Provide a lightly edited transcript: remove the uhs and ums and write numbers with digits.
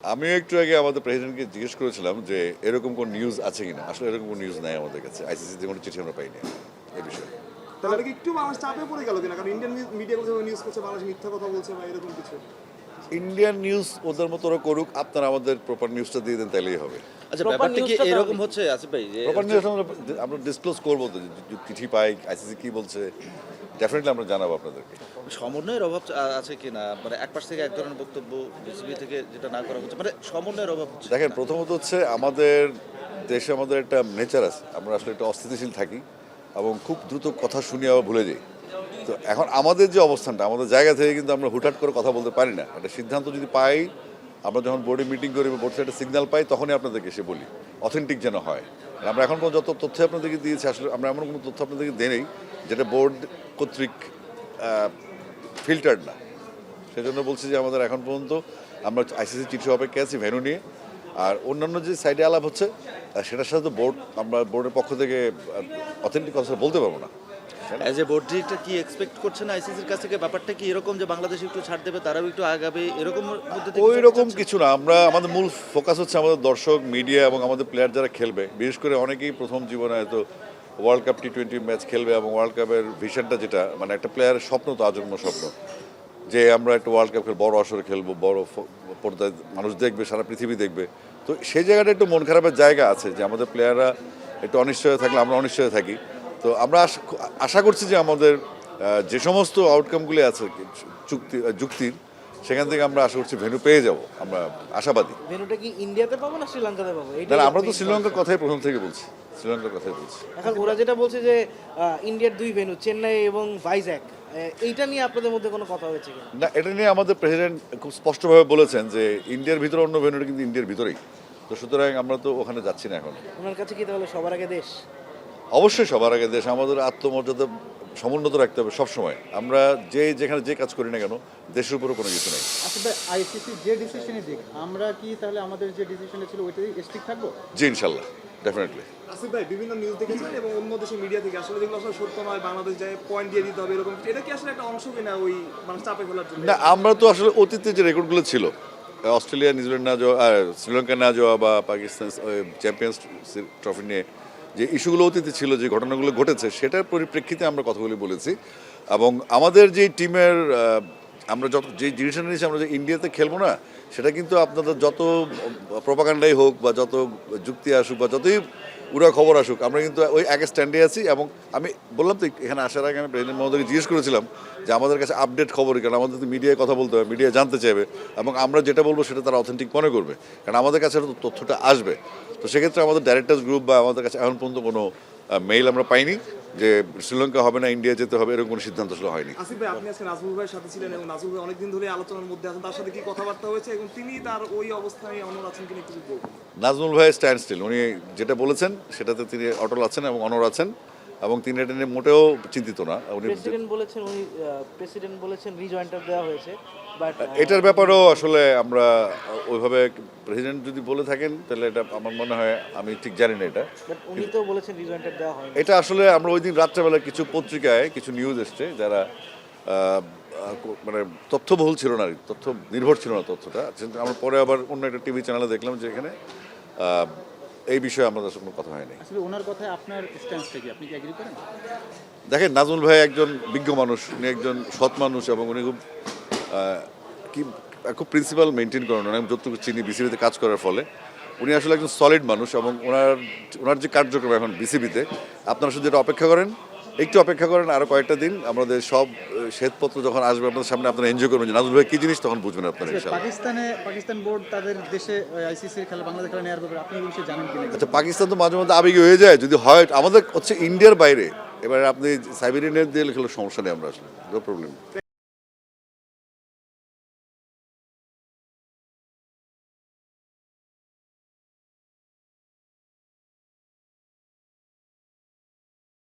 আমিও একটু আগে আমাদের প্রেসিডেন্টকে জিজ্ঞেস করেছিলাম যে এরকম কোন নিউজ আছে কিনা। আসলে এরকম কোন নিউজ নাই আমাদের কাছে। আইসিসিতে কোনো চিঠি আমরা পাইনি এই বিষয়ে। তাহলে কি একটু বাংলাদেশ চাপে পড়ে গেল কিনা? কারণ ইন্ডিয়ান মিডিয়াগুলো নিউজ করছে বাংলাদেশ মিথ্যা কথা বলছে বা এরকম কিছু। ইন্ডিয়ান নিউজ ওদের মতো ওরা করুক, আপনারা আমাদের প্রপার নিউজটা দিয়ে দেন, তাইলেই হবে। আচ্ছা, ব্যাপারটা কি এরকম হচ্ছে আসিফ ভাই যে প্রপার নিউজ আমরা ডিসক্লোজ করবো তো, যে চিঠি পাই, আইসিসি কি বলছে, ডেফিনেটলি আমরা জানাবো আপনাদেরকে। সমন্বয়ের অভাব আছে কিনা, মানে এক পাশ থেকে এক ধরনের বক্তব্য, বিসিবি থেকে যেটা না করা হচ্ছে, মানে সমন্বয়ের অভাব হচ্ছে। দেখেন, প্রথমত হচ্ছে আমাদের দেশে আমাদের একটা নেচার আছে, আমরা আসলে একটা অস্থিতিশীল থাকি এবং খুব দ্রুত কথা শুনিয়ে আবার ভুলে যাই। তো এখন আমাদের যে অবস্থানটা, আমাদের জায়গা থেকে কিন্তু আমরা হুটহাট করে কথা বলতে পারি না। একটা সিদ্ধান্ত যদি পাই, আমরা যখন বোর্ডে মিটিং করি বা বোর্ড থেকে একটা সিগন্যাল পাই, তখনই আপনাদেরকে এসে বলি, অথেন্টিক যেন হয়। আমরা এখন পর্যন্ত যত তথ্য আপনাদেরকে দিয়েছি, আসলে আমরা এমন কোনো তথ্য আপনাদেরকে দিই নেই যেটা বোর্ড কর্তৃক ফিল্টার্ড না। সেজন্য বলছি যে আমাদের এখন পর্যন্ত আমরা আইসিসি চিঠি অপেক্ষা আছি ভেন্যু নিয়ে। আর অন্যান্য যে সাইডে আলাপ হচ্ছে সেটার সাথে বোর্ড, আমরা বোর্ডের পক্ষ থেকে অথেন্টিক কথা বলতে পারবো না। অ্যাজ এ বোর্ড ডিরেক্টর কি এক্সপেক্ট করছেন আইসিসির কাছ থেকে? ব্যাপারটা কি এরকম যে বাংলাদেশ একটু ছাড় দেবে, তারাও একটু আগাবে, এরকম মধ্যে থেকে ওই রকম কিছু না। আমরা আমাদের মূল ফোকাস হচ্ছে আমাদের দর্শক, মিডিয়া এবং আমাদের প্লেয়ার যারা খেলবে। বিশেষ করে অনেকেই প্রথম জীবনে হয়তো ওয়ার্ল্ড কাপ T20 ম্যাচ খেলবে এবং ওয়ার্ল্ড কাপের ভিশনটা যেটা, মানে একটা প্লেয়ারের স্বপ্ন, তো আজন্ম স্বপ্ন যে আমরা একটা ওয়ার্ল্ড কাপ বড় আসরে খেলবো, বড় পর্দায় মানুষ দেখবে, সারা পৃথিবী দেখবে। তো সেই জায়গাটা একটু মন খারাপের জায়গা আছে যে আমাদের প্লেয়াররা একটু অনিশ্চয় থাকলে আমরা অনিশ্চয় থাকি। তো আমরা আশা করছি যে আমাদের যে সমস্ত আউটকামগুলি আছে যুক্তির, সেখান থেকে আমরা আশা করছি ভেন্যু পেয়ে যাব, আমরা আশাবাদী। ভেন্যুটা কি ইন্ডিয়াতে পাবো না শ্রীলঙ্কাতে পাবো? না, আমরা তো শ্রীলঙ্কার কথাই প্রথম থেকে বলছি, শ্রীলঙ্কার কথাই বলছি। এখন ওরা যেটা বলছে যে ইন্ডিয়ার দুই ভেন্যু, চেন্নাই এবং ভাইজ্যাক, এইটা নিয়ে আপনাদের মধ্যে কোনো কথা হয়েছে কিনা? না, এটা নিয়ে আমাদের প্রেসিডেন্ট খুব স্পষ্টভাবে বলেছেন যে ইন্ডিয়ার ভিতরে অন্য ভেন্যুটা কিন্তু ইন্ডিয়ার ভিতরেই। তো সুতরাং আমরা তো ওখানে যাচ্ছি না এখন। ওনার কাছে কি তাহলে সবার আগে দেশ? অবশ্যই সবার আগে দেশ। আমাদের আত্মমর্যাদা সমুন্নত রাখতে হবে সবসময়। আমরা যেখানে যে কাজ করি না কেন, দেশের উপরও কোনো কিছু নেই। আসলে আইসিসি যে ডিসিশনই দিক, আমরা কি তাহলে আমাদের যে ডিসিশনে ছিল ওইটাই স্ট্রিক্ট থাকবো? জি, ইনশাল্লাহ, ডেফিনেটলি। আসিফ ভাই, বিভিন্ন নিউজ দেখেছেন এবং অন্য দেশের মিডিয়া থেকে আসলে যেগুলো আসলে সত্য নয়, বাংলাদেশ যায় পয়েন্ট দিয়ে দিতে হবে এরকম, এটা কি আসলে একটা অংশ কিনা ওই মানুষ চাপে ফেলার জন্য? না, আমরা তো আসলে অতীতে যে রেকর্ডগুলো ছিল, অস্ট্রেলিয়া, নিউজিল্যান্ড না যাওয়া, শ্রীলঙ্কা না যাওয়া বা পাকিস্তান চ্যাম্পিয়ন্স ট্রফি নিয়ে যে ইস্যুগুলো অতীতে ছিল, যে ঘটনাগুলো ঘটেছে, সেটার পরিপ্রেক্ষিতে আমরা কথাগুলি বলেছি। এবং আমাদের যে টিমের আমরা যে ডিসিশন নিয়েছি, আমরা যে ইন্ডিয়াতে খেলবো না, সেটা কিন্তু আপনাদের যত প্রপাগান্ডাই হোক বা যত যুক্তি আসুক বা যতই উড়া খবর আসুক, আমরা কিন্তু ওই এক স্ট্যান্ডে আছি। এবং আমি বললাম তো, এখানে আসার আগে আমি প্রেসিডেন্ট মহোদয়কে জিজ্ঞেস করেছিলাম যে আমাদের কাছে আপডেট খবর, কারণ আমাদের তো মিডিয়ায় কথা বলতে হবে, মিডিয়া জানতে চাইবে এবং আমরা যেটা বলবো সেটা তারা অথেন্টিক মনে করবে, কারণ আমাদের কাছে তথ্যটা আসবে। তো সেক্ষেত্রে আমাদের ডাইরেক্টর্স গ্রুপ বা আমাদের কাছে এখন পর্যন্ত কোনো মেইল আমরা পাইনি যে শ্রীলঙ্কা হবে না, ইন্ডিয়া যেতে হবে, এরকম কোনো সিদ্ধান্ত আসলে হয়নি। আসিফ ভাই, আপনি আজকে নাজমুল ভাইয়ের সাথে ছিলেন এবং নাজমুল ভাই অনেকদিন ধরে আলোচনার মধ্যে আছেন, তার সাথে কি কথাবার্তা হয়েছে এবং তিনি তার ওই অবস্থায় অনড় আছেন কিনা একটু বলবেন? নাজমুল ভাই স্ট্যান্ড স্টিল, উনি যেটা বলেছেন সেটাতে তিনি অটল আছেন এবং অনড় আছেন এবং তিনি এটা নিয়ে মোটেও চিন্তিত না। উনি প্রেসিডেন্ট বলেছেন রিজয়েন্টার দেওয়া হয়েছে, বাট এটার ব্যাপারেও আসলে আমরা ওইভাবে, প্রেসিডেন্ট যদি বলে থাকেন তাহলে এটা আমার মনে হয়, আমি ঠিক জানি না এটা। উনি তো বলেছেন রিজয়েন্টার দেওয়া হয়নি। এটা আসলে আমরা ওই দিন রাত্রেবেলা কিছু পত্রিকায় কিছু নিউজ এসছে, যারা মানে তথ্যবহুল ছিল না, তথ্য নির্ভর ছিল না তথ্যটা। আমরা পরে আবার অন্য একটা টিভি চ্যানেলে দেখলাম যে এখানে এই বিষয়ে আমাদের কোনো কথা হয়নি। আসলে ওনার কথায় আপনার স্ট্যান্সটা কি, আপনি কি এগ্রি করেন? দেখেন, নাজমুল ভাই একজন বিজ্ঞ মানুষ, উনি একজন সৎ মানুষ এবং উনি খুব প্রিন্সিপাল মেনটেন করেন। আমি যতটুকু চিনি বিসিবিতে কাজ করার ফলে উনি আসলে একজন সলিড মানুষ এবং ওনার যে কার্যক্রম এখন বিসিবিতে, আপনারা শুধু এটা অপেক্ষা করেন, একটু অপেক্ষা করেন, আরও কয়েকটা দিন। আমাদের সব শ্বেতপত্র যখন আসবে আপনাদের সামনে, আপনারা এনজয় করবেন যে নাজমুল ভাই কী জিনিস, তখন বুঝবেন আপনারা ইনশাআল্লাহ। পাকিস্তান বোর্ড তাদের দেশে আইসিসির খেলা, বাংলাদেশ খেলা নেওয়ার ব্যাপারে আপনি এই বিষয়ে জানেন কিনা? আচ্ছা, পাকিস্তান তো মাঝে মধ্যে আবেগী হয়ে যায়, যদি হয়। আমাদের হচ্ছে ইন্ডিয়ার বাইরে, এবার আপনি সাইবেরিয়ানের দিয়ে খেলার সমস্যা নেই, আমরা আসলে নো প্রবলেম।